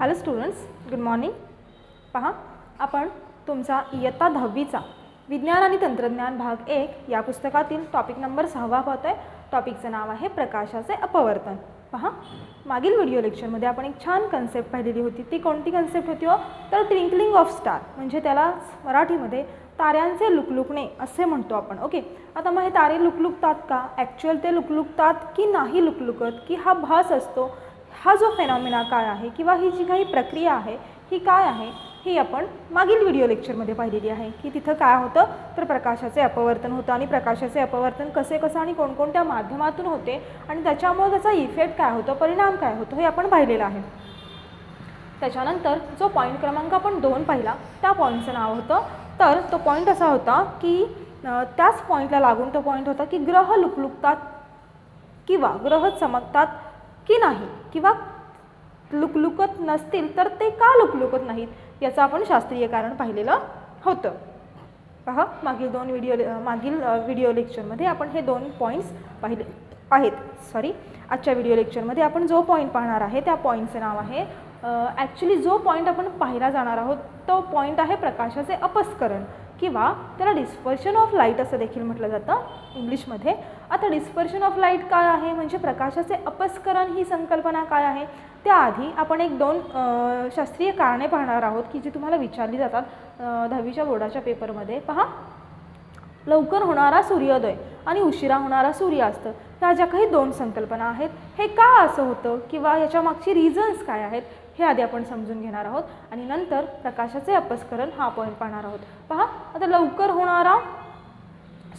Hello students, good morning. पहा, आपण तुमचा इयत्ता 10वीचा विज्ञान आणि तंत्रज्ञान भाग 1 या पुस्तकातील टॉपिक नंबर 6 पाहतोय. टॉपिकचं नाव आहे प्रकाशाचे अपवर्तन. पहा, मागील व्हिडिओ लेक्चरमध्ये आपण एक छान कन्सेप्ट पाहिलेली होती. ती कोणती कन्सेप्ट होती हो? तर ट्विंकलिंग ऑफ स्टार, म्हणजे त्याला मराठीमध्ये ताऱ्यांचे लुकलुकणे असे म्हणतो आपण. ओके, आता मग हे तारे लुकलुकतात का? ॲक्च्युअल ते लुकलुकतात की नाही लुकलुकत, की हा भास असतो, हा जो फेनॉमिना काय आहे किंवा ही जी काही प्रक्रिया आहे ही काय आहे, ही आपण मागील व्हिडिओ लेक्चरमध्ये पाहिलेली आहे. की तिथं काय होतं तर प्रकाशाचे अपवर्तन होतं, आणि प्रकाशाचे अपवर्तन कसं आणि कोणकोणत्या माध्यमातून होते आणि त्याच्यामुळे त्याचा इफेक्ट काय होतो, परिणाम काय होतो, हे आपण पाहिलेलं आहे. त्याच्यानंतर जो पॉईंट क्रमांक आपण 2 पाहिला, त्या पॉईंटचं नाव होतं, तर तो पॉईंट असा होता की त्याच पॉईंटला लागून तो पॉईंट होता की ग्रह लुकलुकतात किंवा ग्रह चमकतात की नाही, किंवा लुकलुकत नसतील तर ते का लुकलुकत नाहीत, याचं आपण शास्त्रीय कारण पाहिलेलं होतं. पहा, मागील व्हिडिओ लेक्चरमध्ये आपण हे 2 पॉईंट्स पाहिले आहेत. आजच्या व्हिडिओ लेक्चरमध्ये आपण जो पॉईंट पाहणार आहे त्या पॉईंटचं नाव आहे, ॲक्च्युली जो पॉईंट आपण पाहायला जाणार आहोत तो पॉईंट आहे प्रकाशाचे अपस्करण, किंवा त्याला डिस्पर्शन ऑफ लाईट असं देखील म्हटलं जातं इंग्लिशमध्ये. आता डिस्पर्शन ऑफ लाईट काय आहे, म्हणजे प्रकाशाचे अपस्करण ही संकल्पना काय आहे, त्याआधी आपण 1-2 शास्त्रीय कारणे पाहणार आहोत की जी तुम्हाला विचारली जातात 10वीच्या बोर्डाच्या पेपरमध्ये. पहा, लवकर होणारा सूर्योदय आणि उशिरा होणारा सूर्यास्त, ह्या ज्या काही 2 संकल्पना आहेत, हे का असं होतं किंवा याच्या मागची रिझन्स काय आहेत हे आधी आपण समजून घेणार आहोत, आणि नंतर प्रकाशाचे अपस्करण हा पॉईंट पाहणार आहोत. पहा, आता लवकर होणारा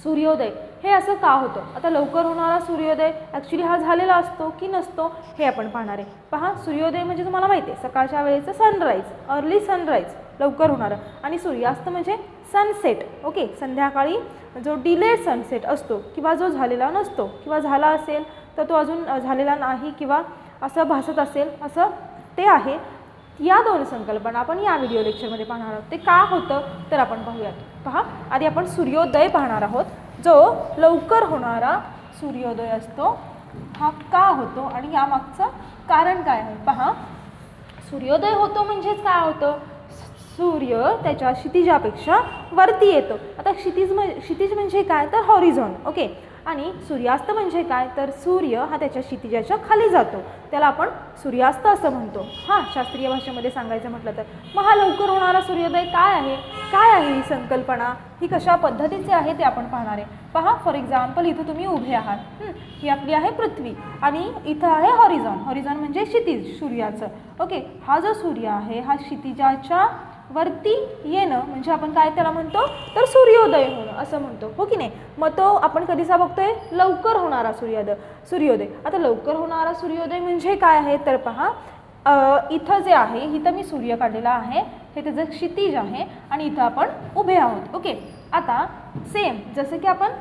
सूर्योदय हे असं का होतं. आता लवकर होणारा सूर्योदय ॲक्च्युली हा झालेला असतो की नसतो हे आपण पाहणार आहे. पहा, सूर्योदय म्हणजे तुम्हाला माहिती आहे सकाळच्या वेळेचं सनराईज, अर्ली सनराईज लवकर होणारं, आणि सूर्यास्त म्हणजे सनसेट. ओके, संध्याकाळी जो डिलेड सनसेट असतो किंवा जो झालेला नसतो, किंवा झाला असेल तर तो अजून झालेला नाही किंवा असं भासत असेल, असं ते आहे. या 2 संकल्पना आपण या व्हिडिओ लेक्चरमध्ये पाहणार आहोत. ते का होतं तर आपण पाहूयात. पहा, आधी आपण सूर्योदय पाहणार आहोत. जो लवकर होणारा सूर्योदय असतो हा का होतो आणि यामागचं कारण काय आहे. पहा, सूर्योदय होतो म्हणजेच काय होतं, सूर्य त्याच्या क्षितिजापेक्षा वरती येतो. आता क्षितिज म्हणजे काय तर हॉरिझॉन. ओके, आणि सूर्यास्त म्हणजे काय तर सूर्य हा त्याच्या क्षितिजाच्या खाली जातो, त्याला आपण सूर्यास्त असं म्हणतो. हां, शास्त्रीय भाषेमध्ये सांगायचं म्हटलं तर. मग हा लवकर होणारा सूर्योदय काय आहे ही संकल्पना, ही कशा पद्धतीचे आहे ते आपण पाहणार आहे. पहा, फॉर एक्झाम्पल इथं तुम्ही उभे आहात, ही आपली आहे पृथ्वी आणि इथं आहे हॉरिझॉन म्हणजे क्षितिज सूर्याचं. ओके, हा जो सूर्य आहे हा क्षितिजाच्या वरती येणं म्हणजे आपण काय त्याला म्हणतो तर सूर्योदय होणं असं म्हणतो, हो की नाही. मग तो आपण कधीचा बघतोय, लवकर होणारा सूर्योदय. आता लवकर होणारा सूर्योदय म्हणजे काय आहे तर पहा, इथं जे आहे, इथं मी सूर्य काढलेला आहे, हे त्याचं क्षितिज आहे आणि इथं आपण उभे आहोत. ओके, आता सेम जसं की आपण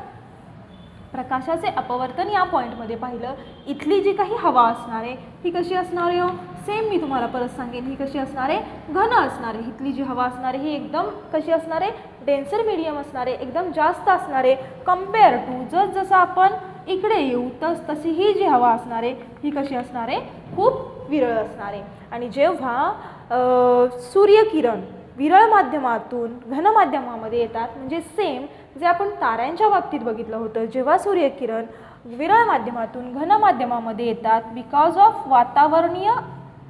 प्रकाशाचे अपवर्तन या पॉईंटमध्ये पाहिलं, इथली जी काही हवा असणार आहे ही कशी असणार आहे, सेम मी तुम्हाला परत सांगेन, ही कशी असणार आहे, घन असणार आहे. इथली जी हवा असणार आहे ही एकदम कशी असणार आहे, डेन्सर मीडियम असणार आहे, एकदम जास्त असणार आहे कम्पेअर टू जसं आपण इकडे येऊ तशी ही जी हवा असणार आहे ही कशी असणार आहे, खूप विरळ असणार आहे. आणि जेव्हा सूर्यकिरण विरळ माध्यमातून घन माध्यमामध्ये येतात, म्हणजे सेम जे आपण ताऱ्यांच्या बाबतीत बघितलं होतं, जेव्हा सूर्यकिरण विरळ माध्यमातून घन माध्यमामध्ये येतात बिकॉज ऑफ वातावरणीय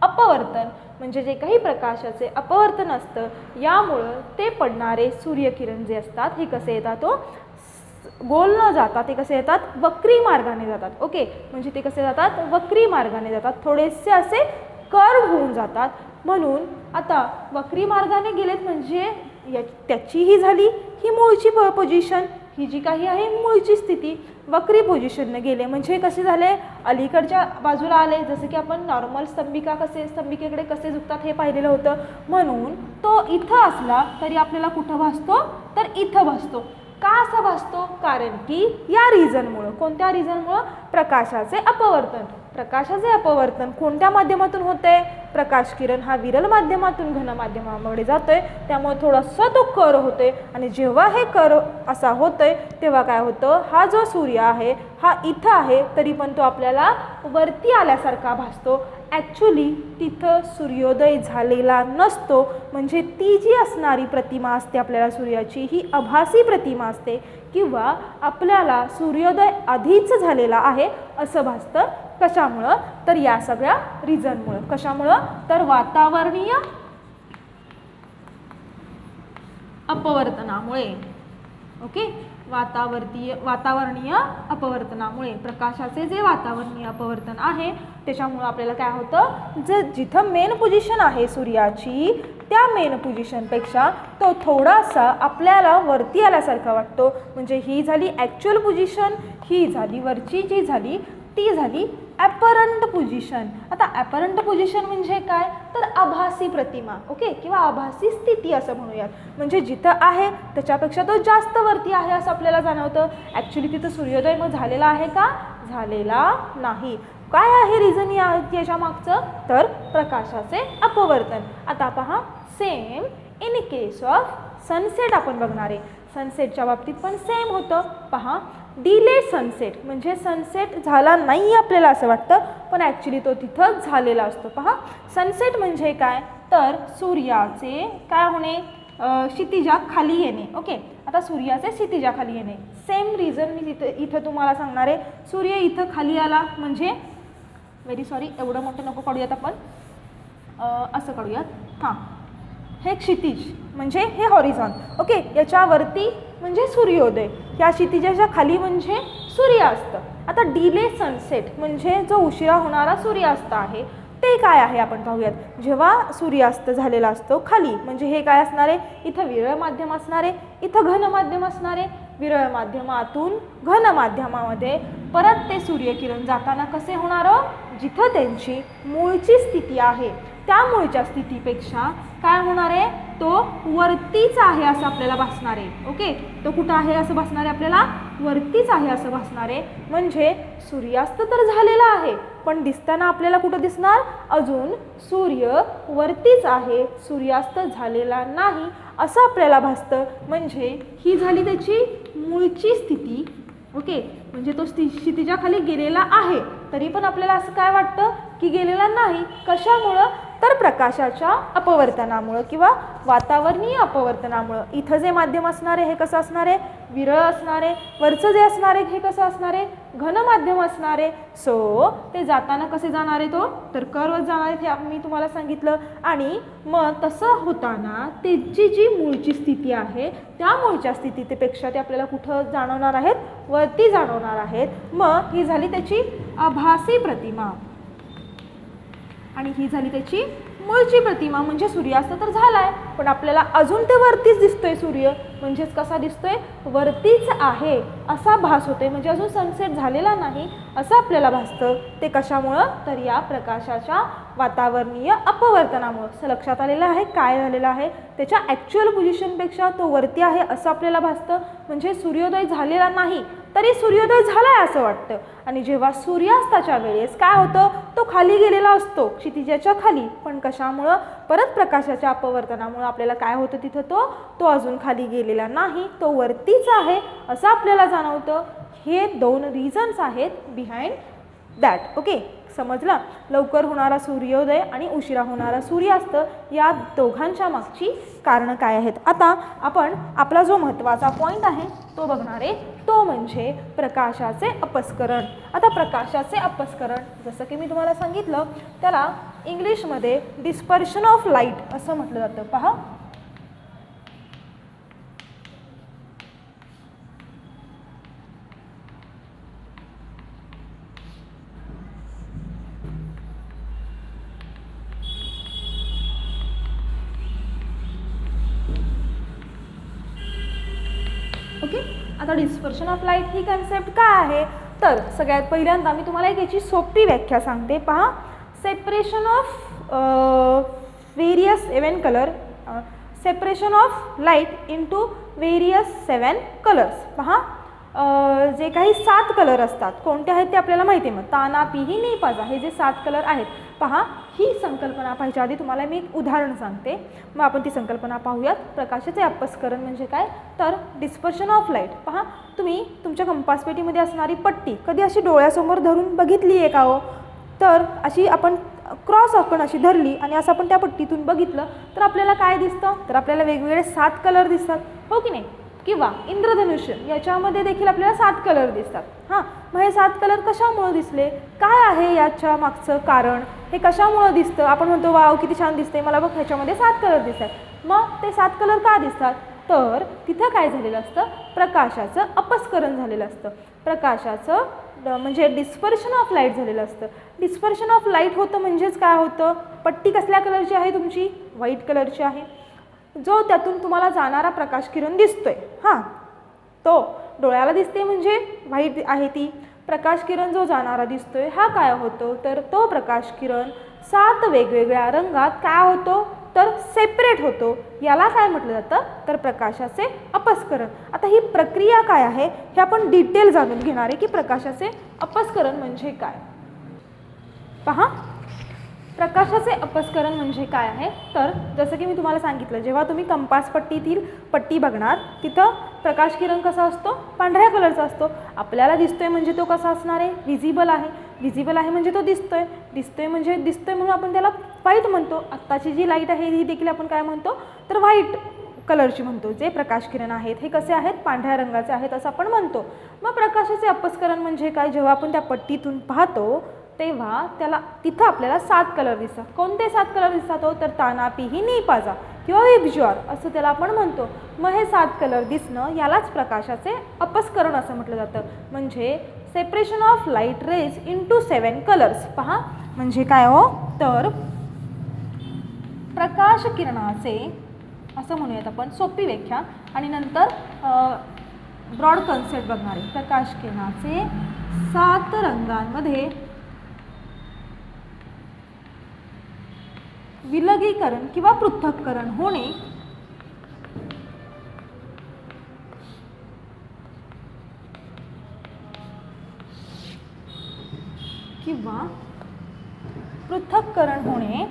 अपवर्तन, म्हणजे जे काही प्रकाशाचे अपवर्तन असतं यामुळं ते पडणारे सूर्यकिरण जे असतात हे कसे येतात, तो गोल न जातात, ते कसे येतात, वक्री मार्गाने जातात. ओके, म्हणजे ते कसे जातात, वक्री मार्गाने जातात, थोडेसे असे कर्व होऊन जातात. म्हणून आता वक्री मार्गाने गेलेत म्हणजे त्याची ही झाली ही मूळची पोझिशन, ही जी काही आहे मूळची स्थिती. वक्री पोझिशनने गेले म्हणजे कसे झाले, अलीकडच्या बाजूला आले, जसं की आपण नॉर्मल स्तंभिकेकडे कसे झुकतात हे पाहिलेलं होतं. म्हणून तो इथं असला तरी आपल्याला कुठं भासतो तर इथं भासतो. का असा भासतो, कारण की या रिझनमुळं, कोणत्या रिझनमुळं, प्रकाशाचे अपवर्तन. प्रकाशाचे अपवर्तन कोणत्या माध्यमातून होते? प्रकाश किरण हा विरल माध्यमातून घन माध्यमामध्ये जातोय, त्यामुळे थोडासा तो कर्व होतोय आणि जेव्हा हे कर्व असा होतोय तेव्हा काय होतं, हा जो सूर्य आहे हा इथं आहे तरी पण तो आपल्याला वरती आल्यासारखा भासतो. ॲक्च्युली तिथं सूर्योदय झालेला नसतो, म्हणजे ती जी असणारी प्रतिमा असते आपल्याला सूर्याची ही आभासी प्रतिमा असते किंवा आपल्याला सूर्योदय आधीच झालेला आहे असं भासतं. कशामुळं? तर या सगळ्या रिझनमुळं. कशामुळं? तर वातावरणीय अपवर्तनामुळे. ओके, वातावरणीय अपवर्तनामुळे प्रकाशाचे जे वातावरणीय अपवर्तन आहे त्याच्यामुळं आपल्याला काय होतं, जिथं मेन पोझिशन आहे सूर्याची त्या मेन पोझिशनपेक्षा तो थोडासा आपल्याला वरती आल्यासारखा वाटतो. म्हणजे ही झाली ॲक्च्युअल पोझिशन, ही झाली वरची जी झाली ती झाली ॲपरंट पोझिशन. आता ॲपरंट पोझिशन म्हणजे काय, तर आभासी प्रतिमा. ओके, किंवा आभासी स्थिती असं म्हणूयात. म्हणजे जिथं आहे त्याच्यापेक्षा तो जास्त वरती आहे असं आपल्याला जाणवतं. ॲक्च्युली तिथं सूर्योदय मग झालेला आहे का? झालेला नाही. काय आहे रिझन याच्या मागचं, तर प्रकाशाचे अपवर्तन. आता पहा, same in case of sunset आपण बघणार आहे. सनसेटच्या बाबतीत पण सेम होतं. पहा, डिले सनसेट म्हणजे सनसेट झाला नाही आपल्याला असं वाटतं, पण ॲक्च्युली तो तिथं झालेला असतो. पहा, सनसेट म्हणजे काय, तर सूर्याचे काय होणे, क्षितिजा खाली येणे. ओके, आता सूर्याचे क्षितिजा खाली येणे. सेम रिझन मी इथं तुम्हाला सांगणार आहे. सूर्य इथं खाली आला म्हणजे, व्हेरी सॉरी एवढं मोठं नको काढूयात आपण, असं काढूयात. हां, हे क्षितिज म्हणजे हे हॉरिझॉन. ओके, याच्यावरती म्हणजे सूर्योदय, या क्षितिजाच्या खाली म्हणजे सूर्यास्त. आता डिले सनसेट म्हणजे जो उशिरा होणारा सूर्यास्त आहे ते काय आहे आपण पाहूयात. जेव्हा सूर्यास्त झालेला असतो खाली म्हणजे हे काय असणार आहे, इथं विरळ माध्यम असणार आहे, इथं घन माध्यम असणार आहे. विरळ माध्यमातून घन माध्यमामध्ये परत ते सूर्यकिरण जाताना कसे होणार, जिथं त्यांची मूळची स्थिती आहे त्या मूळच्या स्थितीपेक्षा काय होणार आहे, तो वरतीच आहे असं आपल्याला भासणार आहे. ओके, तो कुठं आहे असं भासणार आहे, आपल्याला वरतीच आहे असं भासणार आहे. म्हणजे सूर्यास्त तर झालेला आहे पण दिसताना आपल्याला कुठं दिसणार, अजून सूर्य वरतीच आहे, सूर्यास्त झालेला नाही असं आपल्याला भासतं. म्हणजे ही झाली त्याची मूळची स्थिती. ओके, म्हणजे तो क्षितिजा खाली गेलेला आहे तरी पण आपल्याला असं काय वाटतं की गेलेला नाही. कशामुळं, तर प्रकाशाच्या अपवर्तनामुळं किंवा वातावरणीय अपवर्तनामुळं. इथं जे माध्यम असणार आहे हे कसं असणार आहे, विरळ असणार आहे. वरचं जे असणार आहे हे कसं असणार आहे, घन माध्यम असणार आहे. सो ते जाताना कसे जाणार आहे, तो तर कर्व जाणार आहे, हे मी तुम्हाला सांगितलं. आणि मग तसं होताना त्याची जी मूळची स्थिती आहे त्या मूळच्या स्थितीपेक्षा ते आपल्याला कुठं जाणवणार आहेत, वरती जाणवणार आहेत. मग ही झाली त्याची आभासी प्रतिमा आणि ही झाली त्याची मूळची प्रतिमा. म्हणजे सूर्यास्त तर झालाय पण आपल्याला अजून ते वरतीच दिसतोय. सूर्य म्हणजेच कसा दिसतोय, वरतीच आहे असा भास होतोय. म्हणजे अजून सनसेट झालेला नाही असं आपल्याला भासतं. ते कशामुळं, तर या प्रकाशाच्या वातावरणीय अपवर्तनामुळं. लक्षात आलेलं आहे काय झालेलं आहे, त्याच्या ॲक्च्युअल पोझिशनपेक्षा तो वरती आहे असं आपल्याला भासतं. म्हणजे सूर्योदय झालेला नाही तरी सूर्योदय झालाय असं वाटतं. आणि जेव्हा सूर्यास्ताच्या वेळेस काय होतं, तो खाली गेलेला असतो क्षितिजाच्या खाली. पण कशामुळं, परत प्रकाशाच्या अपवर्तनामुळं आपल्याला काय होतं, तिथं तो अजून खाली गेलेला नाही, तो वरतीच आहे असं आपल्याला जाणवतं. हे दोन रिझन्स आहेत बिहाइंड दॅट. ओके, समजलं. लवकर होणारा सूर्योदय आणि उशिरा होणारा सूर्यास्त या दोघांच्या मागची कारणं काय आहेत. आता आपण आपला जो महत्त्वाचा पॉईंट आहे तो बघणार आहे, तो म्हणजे प्रकाशाचे अपस्करण. आता प्रकाशाचे अपस्करण जसं की मी तुम्हाला सांगितलं त्याला इंग्लिशमध्ये डिस्पर्शन ऑफ लाईट असं म्हटलं जातं. पहा, ओके. आता dispersion of light he concept काय आहे, तर सगळ्यात पहिल्यांदा मी तुम्हाला एक याची सोपी व्याख्या सांगते. पहा, separation of various 7 colour, separation of light into various 7 colours. पहा, जे काही 7 कलर असतात कोणते आहेत ते आपल्याला माहिती आहे. मग ताना पिही नी पाजा हे जे 7 कलर आहेत, पहा ही संकल्पना पाहायच्या आधी तुम्हाला मी एक उदाहरण सांगते, मग आपण ती संकल्पना पाहूयात. प्रकाशाचे अपस्करण म्हणजे काय, तर डिस्पर्शन ऑफ लाईट. पहा तुम्ही तुमच्या कंपासपेटीमध्ये असणारी पट्टी कधी अशी डोळ्यासमोर धरून बघितली आहे का हो? तर अशी आपण क्रॉस आपण अशी धरली आणि असं आपण त्या पट्टीतून बघितलं तर आपल्याला काय दिसतं, तर आपल्याला वेगवेगळे 7 कलर दिसतात, हो की नाही. किंवा इंद्रधनुष्य याच्यामध्ये देखील आपल्याला 7 कलर दिसतात. हां, मग हे 7 कलर कशामुळं दिसले, काय आहे याच्या मागचं कारण, हे कशामुळं दिसतं. आपण म्हणतो वाव किती छान दिसते, मला बघ ह्याच्यामध्ये 7 कलर दिसतात. मग ते 7 कलर का दिसतात, तर तिथं काय झालेलं असतं, प्रकाशाचं अपस्करण झालेलं असतं. प्रकाशाचं म्हणजे डिस्पर्शन ऑफ लाईट झालेलं असतं. डिस्पर्शन ऑफ लाईट होतं म्हणजेच काय होतं, पट्टी कसल्या कलरची आहे तुमची, व्हाईट कलरची आहे. जो त्यातून तुम्हाला जाणारा प्रकाश किरण दिसतोय, हां तो डोळ्याला दिसते म्हणजे व्हाईट आहे ती. प्रकाश किरण जो जाणारा दिसतोय हा काय होतो, तर तो प्रकाश किरण 7 वेगवेगळ्या रंगात काय होतो, तर सेपरेट होतो. याला काय म्हटलं जातं, तर प्रकाशाचे अपस्करण. आता ही प्रक्रिया काय आहे हे आपण डिटेल जाणून घेणार आहे की प्रकाशाचे अपस्करण म्हणजे काय. पहा प्रकाशाचे अपस्करण म्हणजे काय आहे, तर जसं की मी तुम्हाला सांगितलं, जेव्हा तुम्ही कंपास पट्टीतील पट्टी बघणार तिथं प्रकाश किरण कसा असतो, पांढऱ्या कलरचा असतो. आपल्याला दिसतोय म्हणजे तो कसा असणार आहे, व्हिजिबल आहे. व्हिजिबल आहे म्हणजे तो दिसतोय, दिसतोय म्हणजे दिसतोय म्हणून आपण त्याला व्हाईट म्हणतो. आत्ताची जी लाईट आहे ही देखील आपण काय म्हणतो, तर व्हाईट कलरची म्हणतो. जे प्रकाश किरण आहेत हे कसे आहेत, पांढऱ्या रंगाचे आहेत असं आपण म्हणतो. मग प्रकाशाचे अपस्करण म्हणजे काय, जेव्हा आपण त्या पट्टीतून पाहतो तेव्हा त्याला तिथं आपल्याला 7 कलर दिसतात. कोणते 7 कलर दिसतात हो, तर ताना पिही नी पाजा किंवा विबज्वार असं त्याला आपण म्हणतो. मग हे 7 कलर दिसणं यालाच प्रकाशाचे अपस्करण असं म्हटलं जातं. म्हणजे separation of light rays into 7 colours. पहा म्हणजे काय हो, तर प्रकाश किरणाचे असं म्हणूयात आपण सोपी व्याख्या आणि नंतर ब्रॉड कन्सेप्ट बघणार आहे. प्रकाश किरणाचे 7 रंगांमध्ये विलगीकरण किंवा पृथक्करण होणे किंवा पृथक्करण होणे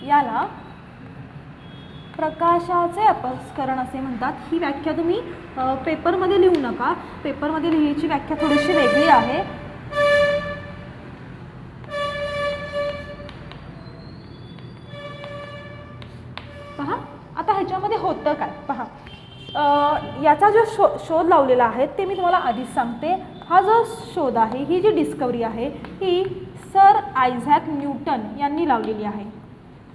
याला प्रकाशाचे अपस्करण असे म्हणतात. ही व्याख्या तुम्ही पेपरमध्ये लिहू नका, पेपरमध्ये लिहायची व्याख्या थोडीशी वेगळी आहे. पहा आता ह्याच्यामध्ये होतं काय, पहा याचा जो शोध लावलेला आहे ते मी तुम्हाला आधीच सांगते. हा जो शोध आहे, ही जी डिस्कवरी आहे ही सर आयझॅक न्यूटन यांनी लावलेली आहे.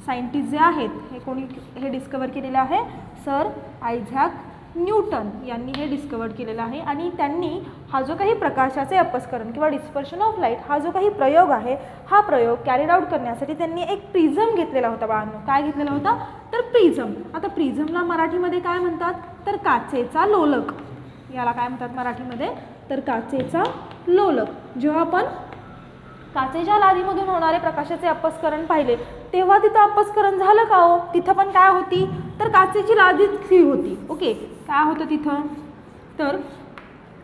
सायंटिस्ट जे आहेत हे कोणी हे डिस्कवर केलेलं आहे, सर आयझॅक न्यूटन यांनी हे डिस्कवर केलेलं आहे. आणि त्यांनी हा जो काही प्रकाशाचे अपस्करण किंवा डिस्पर्शन ऑफ लाईट हा जो काही प्रयोग आहे, हा प्रयोग कॅरीड आउट करण्यासाठी त्यांनी एक प्रिझम घेतलेला होता. बाळांनो काय घेतलेला होता, तर प्रिझम. आता प्रिझमला मराठीमध्ये काय म्हणतात, तर काचेचा लोलक. याला काय म्हणतात मराठीमध्ये, तर काचेचा लोलक. जेव्हा आपण काचेच्या लादीमधून होणारे प्रकाशाचे अपस्करण पाहिले तेव्हा तिथं अपस्करण झालं का हो, तिथं पण काय होती, तर काचेची लादीच होती. ओके, काय होतं तिथं, तर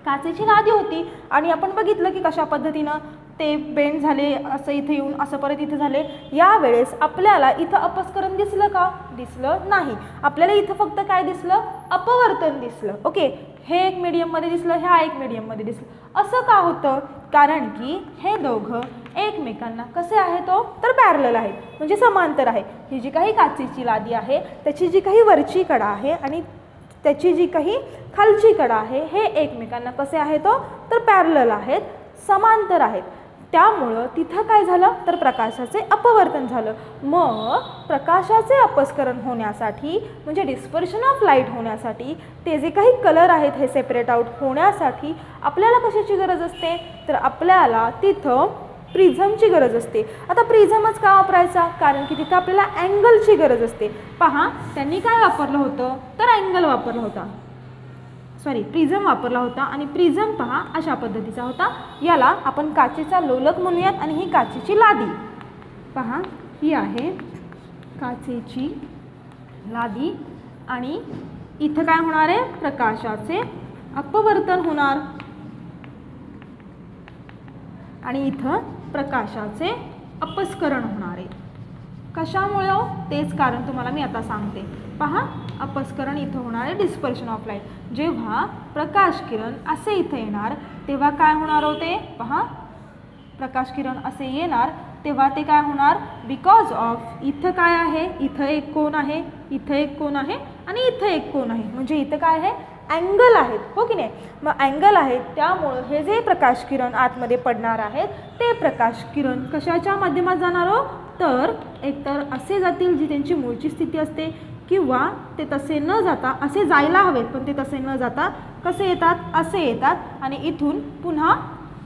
काचेची लादी होती आणि आपण बघितलं की कशा पद्धतीनं ते बेंड झाले, असं इथे येऊन असं परत इथं झाले. यावेळेस आपल्याला इथं अपस्करण दिसलं का, दिसलं नाही. आपल्याला इथं फक्त काय दिसलं, अपवर्तन दिसलं. ओके, हे एक मीडियममध्ये दिसलं, ह्या एक मीडियममध्ये दिसलं. असं का होतं, कारण की हे दोघं एकमेकांना कसे आहेत हो, तर पॅरलल आहेत, म्हणजे समांतर आहे. ही जी काही काचेची लादी आहे त्याची जी काही वरची कडा आहे आणि त्याची जी काही खालची कडा आहे हे एकमेकांना कसे आहेत हो, तर पॅरलल आहेत, समांतर आहेत. त्यामुळं तिथं काय झालं, तर प्रकाशाचे अपवर्तन झालं. मग प्रकाशाचे अपस्करण होण्यासाठी म्हणजे डिस्पर्शन ऑफ लाईट होण्यासाठी ते जे काही कलर आहेत हे सेपरेट आउट होण्यासाठी आपल्याला कशाची गरज असते, तर आपल्याला तिथं प्रिझमची गरज असते. आता प्रिझमच का वापरायचा, कारण की तिथं आपल्याला अँगलची गरज असते. पहा त्यांनी काय वापरलं होतं, तर अँगल वापरला होता, प्रिझम वापरला होता. आणि प्रिझम पहा अशा पद्धतीचा होता. याला आपण काचेचा लोलक म्हणूयात आणि ही काचेची लादी. पहा ही आहे काचेची लादी आणि इथं काय होणार आहे, प्रकाशाचे अपवर्तन होणार आणि इथं प्रकाशाचे अपस्करण होणार आहे. कशामुळे हो, तेच कारण तुम्हाला मी आता सांगते. पहा, अपस्करण इथं होणार आहे, डिस्पर्शन ऑफ लाईट. जेव्हा प्रकाश किरण असे इथं येणार तेव्हा काय होणार होते, पहा प्रकाश किरण असे येणार तेव्हा ते काय होणार, बिकॉज ऑफ इथं काय आहे, इथं एक कोन आहे, इथं एक कोन आहे आणि इथं एक कोन आहे, म्हणजे इथं काय आहे, अँगल आहेत, हो की नाही. मग अँगल आहेत त्यामुळं हे जे प्रकाश किरण आतमध्ये पडणार आहेत ते प्रकाश किरण कशाच्या माध्यमात जाणार हो, तर एकतर असे जातील जी त्यांची मूळची स्थिती असते, किंवा ते तसे न जाता असे जायला हवेत पण ते तसे न जाता कसे येतात, असे येतात आणि इथून पुन्हा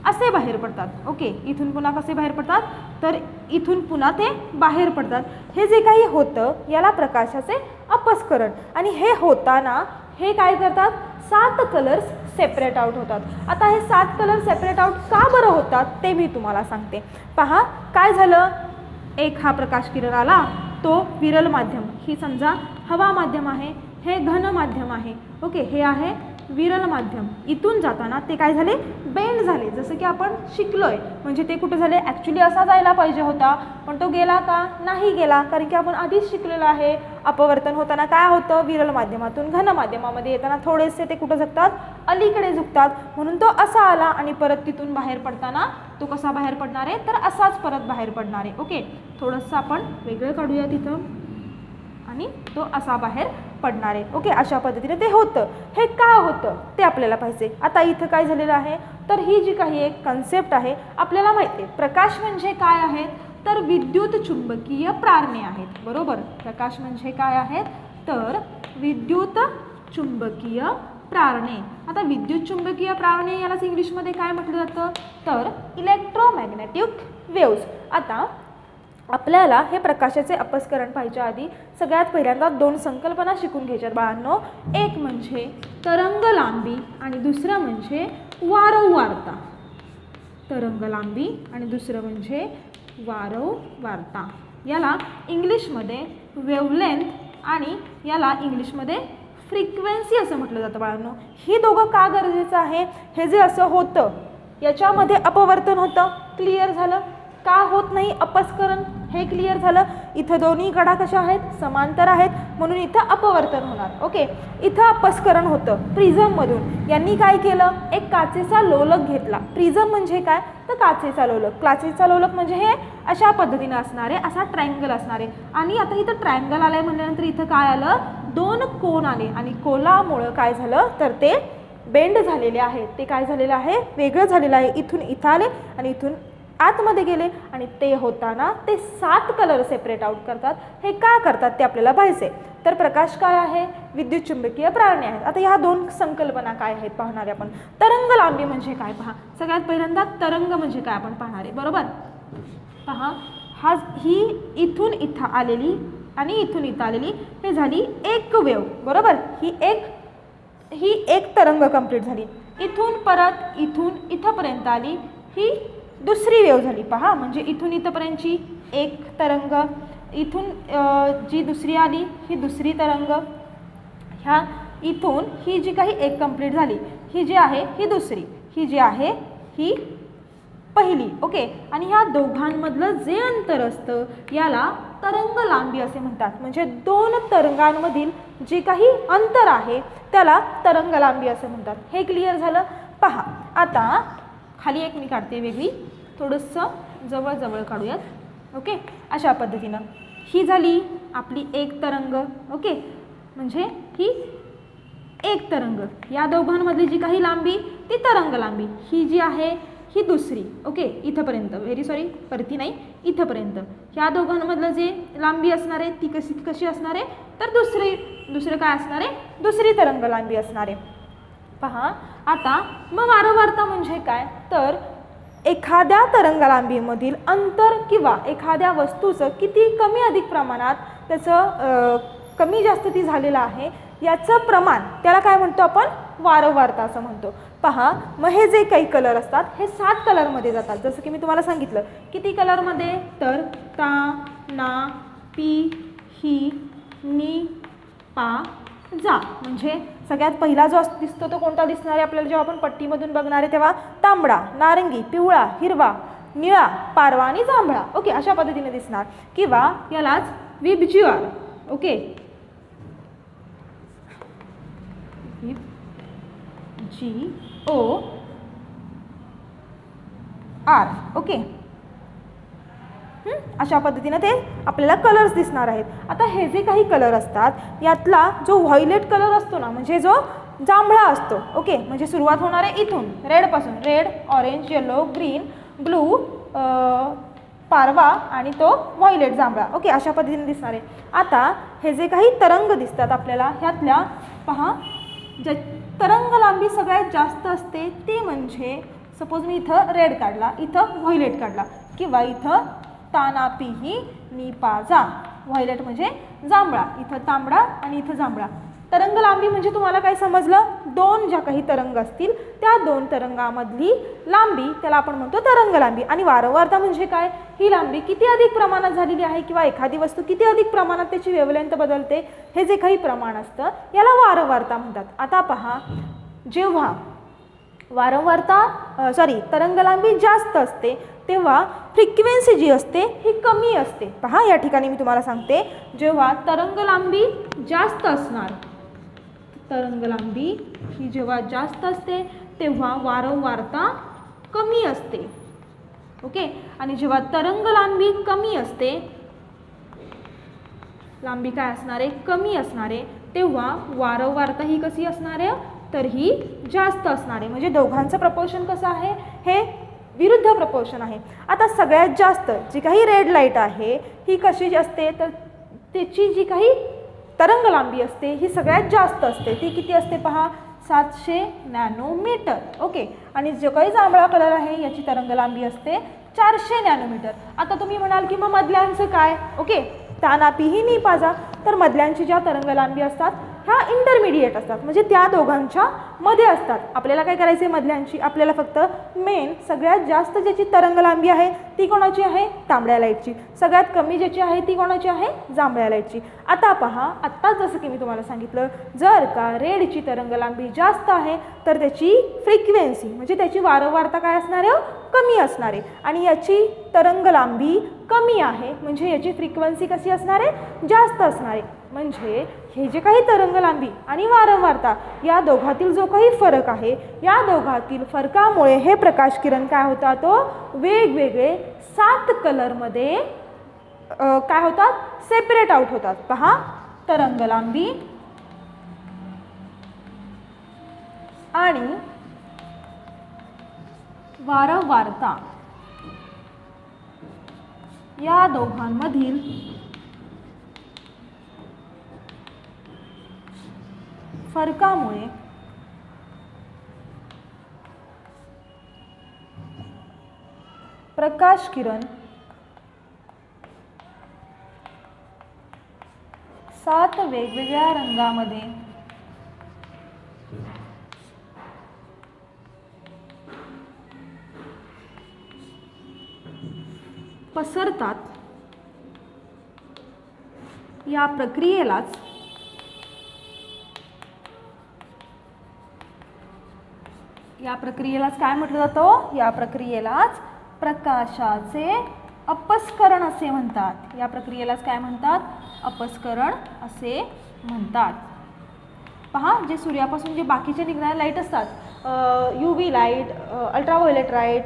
असे बाहेर पडतात. ओके, इथून पुन्हा कसे बाहेर पडतात, तर इथून पुन्हा ते बाहेर पडतात. हे जे काही होतं याला प्रकाशाचे अपस्करण. आणि हे होताना हे काय करतात, 7 कलर्स सेपरेट आउट होतात. आता हे 7 कलर सेपरेट आउट का बरं होतात ते मी तुम्हाला सांगते. पहा काय झालं, एक हा प्रकाश किरण आला, तो विरल माध्यम, ही समजा हवा माध्यम आहे, हे घन माध्यम आहे. ओके, हे आहे विरल माध्यम. इथून जाताना ते काय झाले, बेंड झाले, जसं की आपण शिकलोय. म्हणजे ते कुठे झाले, ॲक्च्युली असा जायला पाहिजे होता पण तो गेला का, नाही गेला, कारण की आपण आधीच शिकलेलं आहे अपवर्तन होताना काय होतं, विरल माध्यमातून घन माध्यमामध्ये येताना थोडेसे ते कुठं झुकतात, अलीकडे झुकतात, म्हणून तो असा आला आणि परत तिथून बाहेर पडताना तो कसा बाहेर पडणार आहे, तर असाच परत बाहेर पडणार आहे. ओके, थोडंसं आपण वेगळं काढूया तिथं आणि तो असा बाहेर पडणार आहे. ओके, अशा पद्धतीने ते होतं. हे का होतं ते आपल्याला पाहिजे. आता इथं काय झालेलं आहे, तर ही जी काही एक कन्सेप्ट आहे आपल्याला माहिती आहे. प्रकाश म्हणजे काय आहेत, तर विद्युत चुंबकीय प्रारणे आहेत. बरोबर, प्रकाश म्हणजे काय आहेत, तर विद्युत चुंबकीय प्रारणे. आता विद्युत चुंबकीय प्रारणे यालाच इंग्लिशमध्ये काय म्हटलं जातं, तर इलेक्ट्रोमॅग्नेटिक वेव्स. आता आपल्याला हे प्रकाशाचे अपस्करण पाहिजे आधी सगळ्यात पहिल्यांदा 2 संकल्पना शिकून घ्यायच्यात बाळांनो. एक म्हणजे तरंग लांबी आणि दुसरं म्हणजे वारंवारता. तरंग लांबी आणि दुसरं म्हणजे वारंवारता. याला इंग्लिशमध्ये वेवलेंथ आणि याला इंग्लिशमध्ये फ्रिक्वेन्सी असं म्हटलं जातं बाळांनो. ही दोघं का गरजेचं आहे, हे जे असं होतं याच्यामध्ये अपवर्तन होतं, क्लिअर झालं. का होत नाही अपस्करण, हे क्लिअर झालं. इथं दोन्ही कडा कशा आहेत, समांतर आहेत, म्हणून इथं अपवर्तन होणार. ओके, इथं अपस्करण होतं प्रिझममधून. यांनी काय केलं, एक काचेचा लोलक घेतला. प्रिझम म्हणजे काय, तर काचेचा लोलक. काचेचा लोलक म्हणजे हे अशा पद्धतीने असणारे, असा ट्रायंगल असणारे. आणि आता इथं ट्रायंगल आलंय म्हणल्यानंतर इथं काय आलं, 2 कोन आले आणि कोलामुळं काय झालं, तर ते बेंड झालेले आहेत. ते काय झालेलं आहे, वेगळं झालेलं आहे. इथून इथं आले आणि इथून आतमध्ये गेले आणि ते होताना ते 7 कलर सेपरेट आउट करतात. हे का करतात ते आपल्याला पाहिजे. तर प्रकाश काय आहे, विद्युत चुंबकीय प्रारणे आहेत. आता ह्या 2 संकल्पना काय आहेत पाहणार आहे आपण. तरंग लांबी म्हणजे काय, पहा सगळ्यात पहिल्यांदा तरंग म्हणजे काय आपण पाहणार आहे. बरोबर, पहा ही इथून इथं आलेली आणि इथून इथं आलेली हे झाली एक वेव. बरोबर, ही एक तरंग कंप्लीट झाली. इथून परत इथून इथंपर्यंत आली, ही दुसरी वेव झाली. पहा, म्हणजे इथून इथंपर्यंतची एक तरंग, इथून जी दुसरी आली ही दुसरी तरंग, ह्या इथून ही जी काही एक कंप्लीट झाली ही जी आहे ही दुसरी, ही जी आहे ही पहिली. ओके, आणि ह्या दोघांमधलं जे अंतर असतं याला तरंग लांबी असे म्हणतात. म्हणजे 2 तरंगांमधील जे काही अंतर आहे त्याला तरंग लांबी असे म्हणतात. हे क्लिअर झालं. पहा आता खाली एक मी काढते वेगळी, थोडंसं जवळ काढूयात. ओके, अशा पद्धतीनं ही झाली आपली एक तरंग. ओके, म्हणजे ही एक तरंग, या दोघांमधली जी काही लांबी ती तरंग लांबी. ही जी आहे ही दुसरी. ओके, इथंपर्यंत, व्हेरी सॉरी परती नाही, इथंपर्यंत. ह्या दोघांमधलं जे लांबी असणार आहे ती कशी असणार आहे, तर दुसरं काय असणार आहे, दुसरी तरंग लांबी असणार आहे. पहा आता मग वारंवारता म्हणजे काय, तर एखाद्या तरंगलांबीमधील अंतर किंवा एखाद्या वस्तूचं किती कमी अधिक प्रमाणात त्याचं कमी जास्ती झालेलं आहे याचं प्रमाण, त्याला काय म्हणतो आपण, वारंवारता असं म्हणतो. पहा मग हे जे काही कलर असतात हे 7 कलरमध्ये जातात. जसं की मी तुम्हाला सांगितलं किती कलरमध्ये, तर ता, ना, पी, ही, नी, पा, जा म्हणजे सगळ्यात पहिला जो दिसतो तो कोणता दिसणार आहे आपल्याला जेव्हा आपण पट्टीमधून बघणार आहे तेव्हा तांबडा, नारंगी, पिवळा, हिरवा, निळा, पारवा आणि जांभळा. ओके, अशा पद्धतीने दिसणार. किंवा यालाच विबज्युआर. Okay, GOR. ओके, अशा पद्धतीने ते आपल्याला कलर्स दिसणार आहेत. आता हे जे काही कलर असतात यातला जो व्हायलेट कलर असतो ना म्हणजे जो जांभळा असतो. ओके, म्हणजे सुरुवात होणार आहे इथून रेडपासून. Red, orange, yellow, green, blue, पारवा आणि तो व्हायलेट जांभळा. ओके, अशा पद्धतीने दिसणार आहे. आता हे जे काही तरंग दिसतात आपल्याला ह्यातल्या पहा जे तरंग लांबी सगळ्यात जास्त असते ते म्हणजे सपोज मी इथं रेड काढला, इथं व्हायलेट काढला किंवा इथं तानापिही निपाजा, व्हायलेट म्हणजे जांभळा, इथं तांबडा आणि इथं जांभळा. तरंग लांबी म्हणजे तुम्हाला काय समजलं, दोन ज्या काही तरंग असतील त्या दोन तरंगामधली लांबी त्याला आपण म्हणतो तरंग लांबी. आणि वारंवारता म्हणजे काय, ही लांबी किती अधिक प्रमाणात झालेली आहे किंवा एखादी वस्तू किती अधिक प्रमाणात त्याची वेव्हलेंथ बदलते हे जे काही प्रमाण असतं याला वारंवारता म्हणतात. आता पहा, जेव्हा तरंग लांबी जास्त असते तेव्हा फ्रिक्वेन्सी जी असते ही कमी असते. पहा या ठिकाणी मी तुम्हाला सांगते, जेव्हा तरंग लांबी जास्त असणार, तरंग लांबी ही जेव्हा जास्त असते तेव्हा वारंवारता कमी असते. ओके, आणि जेव्हा तरंग लांबी कमी असते, लांबी काय असणार आहे, कमी असणार आहे, तेव्हा वारंवारता ही कशी असणार आहे, तर ही जास्त असणार आहे. म्हणजे दोघांचं प्रपोर्शन कसं आहे, हे विरुद्ध प्रपोर्शन आहे. आता सगळ्यात जास्त जी काही रेड लाईट आहे ही कशी असते, तर त्याची जी काही तरंग लांबी असते ही सगळ्यात जास्त असते. ती किती असते पहा, 700 नॅनोमीटर. ओके, आणि जो काही जांभळा कलर आहे याची तरंग लांबी असते 400 नॅनोमीटर. आता तुम्ही म्हणाल की मग मधल्यांचं काय. ओके, तानापिही निपाजा, तर मधल्यांची ज्या तरंग लांबी असतात ह्या इंटरमिडिएट असतात म्हणजे त्या दोघांच्या मध्ये असतात. आपल्याला काय करायचे, मधल्यांची आपल्याला फक्त मेन सगळ्यात जास्त ज्याची तरंग लांबी आहे ती कोणाची आहे, तांबड्या लाईटची. सगळ्यात कमी ज्याची आहे ती कोणाची आहे, जांभळ्या लाईटची. आता पहा, आत्ताच जसं की मी तुम्हाला सांगितलं, जर का रेडची तरंग लांबी जास्त आहे तर त्याची फ्रिक्वेन्सी म्हणजे त्याची वारंवारता काय असणार आहे, कमी असणार आहे. आणि याची तरंग लांबी कमी आहे म्हणजे याची फ्रिक्वेन्सी कशी असणार आहे, जास्त असणार आहे. म्हणजे हे जे काही तरंग लांबी आणि वारंवारता या दोघातील जो काही फरक आहे, या दोघातील फरकामुळे हे प्रकाश किरण काय होतात, तो वेगवेगळे 7 कलरमध्ये काय होतात, सेपरेट आउट होतात. पहा, तरंग लांबी आणि वारंवारता या दोघांमधील फरकामुळे प्रकाश किरण 7 वेगवेगळ्या रंगामध्ये पसरतात. या प्रक्रियेलाच काय म्हटलं जातं, या प्रक्रियेलाच प्रकाशाचे अपस्करण असे म्हणतात. या प्रक्रियेलाच काय म्हणतात, अपस्करण असे म्हणतात. पहा, जे सूर्यापासून जे बाकीचे निघणारे लाईट असतात, UV light, ultraviolet light,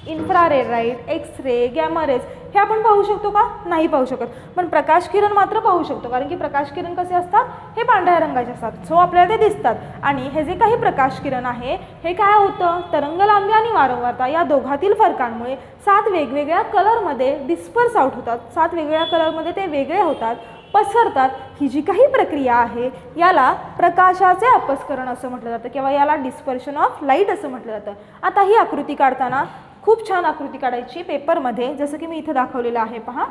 infrared light, x ray, gamma rays, हे आपण पाहू शकतो का, नाही पाहू शकत. पण प्रकाश किरण मात्र पाहू शकतो, कारण की प्रकाश किरण कसे असतात, हे पांढऱ्या रंगाचे असतात. सो आपल्याला ते दिसतात. आणि हे जे काही प्रकाश किरण आहे हे काय होतं, तरंग लांबी आणि वारंवारता या दोघातील फरकांमुळे 7 वेगवेगळ्या कलरमध्ये डिस्पर्स आउट होतात. 7 वेगवेगळ्या कलरमध्ये ते वेगळे होतात, पसरतात. ही जी काही प्रक्रिया आहे याला प्रकाशाचे अपस्करण असं म्हटलं जातं किंवा याला डिस्पर्शन ऑफ लाईट असं म्हटलं जातं. आता ही आकृती काढताना खूप छान आकृती काढायची पेपरमध्ये, जसं की मी इथं दाखवलेलं आहे. पहा,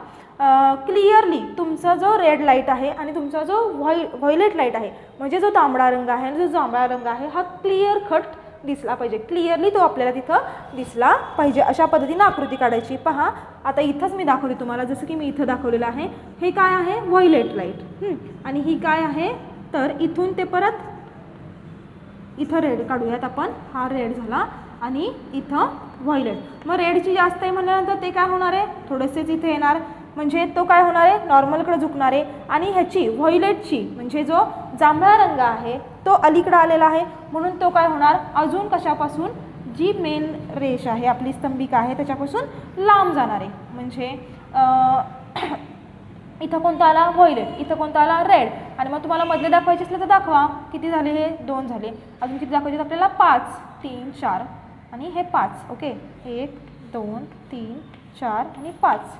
क्लिअरली तुमचा जो रेड लाईट आहे आणि तुमचा जो व्हायलेट लाईट आहे म्हणजे जो तांबडा रंग आहे आणि जो जांभळा रंग आहे हा क्लिअर कट दिसला पाहिजे. क्लिअरली तो आपल्याला तिथं दिसला पाहिजे. अशा पद्धतीनं आकृती काढायची. पहा, आता इथंच मी दाखवली तुम्हाला, जसं की मी इथं दाखवलेलं आहे. हे काय आहे, व्हायलेट लाईट, आणि ही काय आहे, तर इथून ते परत इथं रेड काढूयात आपण, हा रेड झाला आणि इथं व्हायलेट. मग रेडची जास्त आहे म्हटल्यानंतर ते काय होणार आहे, थोडेसेच इथे येणार, म्हणजे तो काय होणार आहे, नॉर्मलकडे झुकणार आहे. आणि ह्याची व्हायलेटची म्हणजे जो जांभळा रंग आहे तो अलीकडे आलेला आहे, म्हणून तो काय होणार, अजून कशापासून, जी मेन रेष आहे आपली स्तंभिका आहे त्याच्यापासून लांब जाणार आहे. म्हणजे इथं कोणता आला, व्हायलेट, इथं कोणता आला, रेड. आणि मग तुम्हाला मधले दाखवायचे असले तर दाखवा. किती झाले, हे 2 झाले, अजून किती दाखवायचे आपल्याला, 5, 3, 4 आणि हे 5. ओके, 1, 2, 3, 4 आणि 5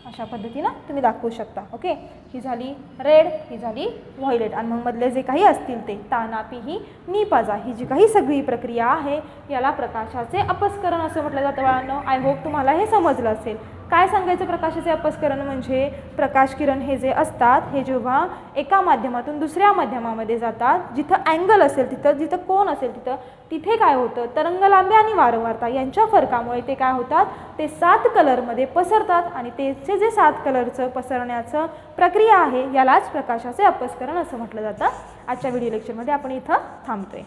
अशा पद्धतीनं तुम्ही दाखवू शकता. ओके, ही झाली रेड, ही झाली व्हायलेट. आणि मग मधले जे काही असतील ते ताना पिही नी पाजा, ही जी काही सगळी प्रक्रिया आहे याला प्रकाशाचे अपस्करण असं म्हटलं जातं. बाळांनो, आय होप तुम्हाला हे समजलं असेल. काय सांगायचं प्रकाशाचे अपस्करण म्हणजे, प्रकाश किरण हे जे असतात हे जेव्हा एका माध्यमातून दुसऱ्या माध्यमामध्ये जातात, जिथं अँगल असेल तिथं, जिथं कोन असेल तिथं, तिथे काय होतं, तरंगलांबी आणि वारंवारता यांच्या फरकामुळे ते काय होतात, ते 7 कलरमध्ये पसरतात. आणि त्याचे जे 7 कलरचं पसरण्याचं प्रक्रिया आहे यालाच प्रकाशाचे अपस्करण असं म्हटलं जातं. आजच्या व्हिडिओ लेक्चरमध्ये आपण इथं थांबतोय.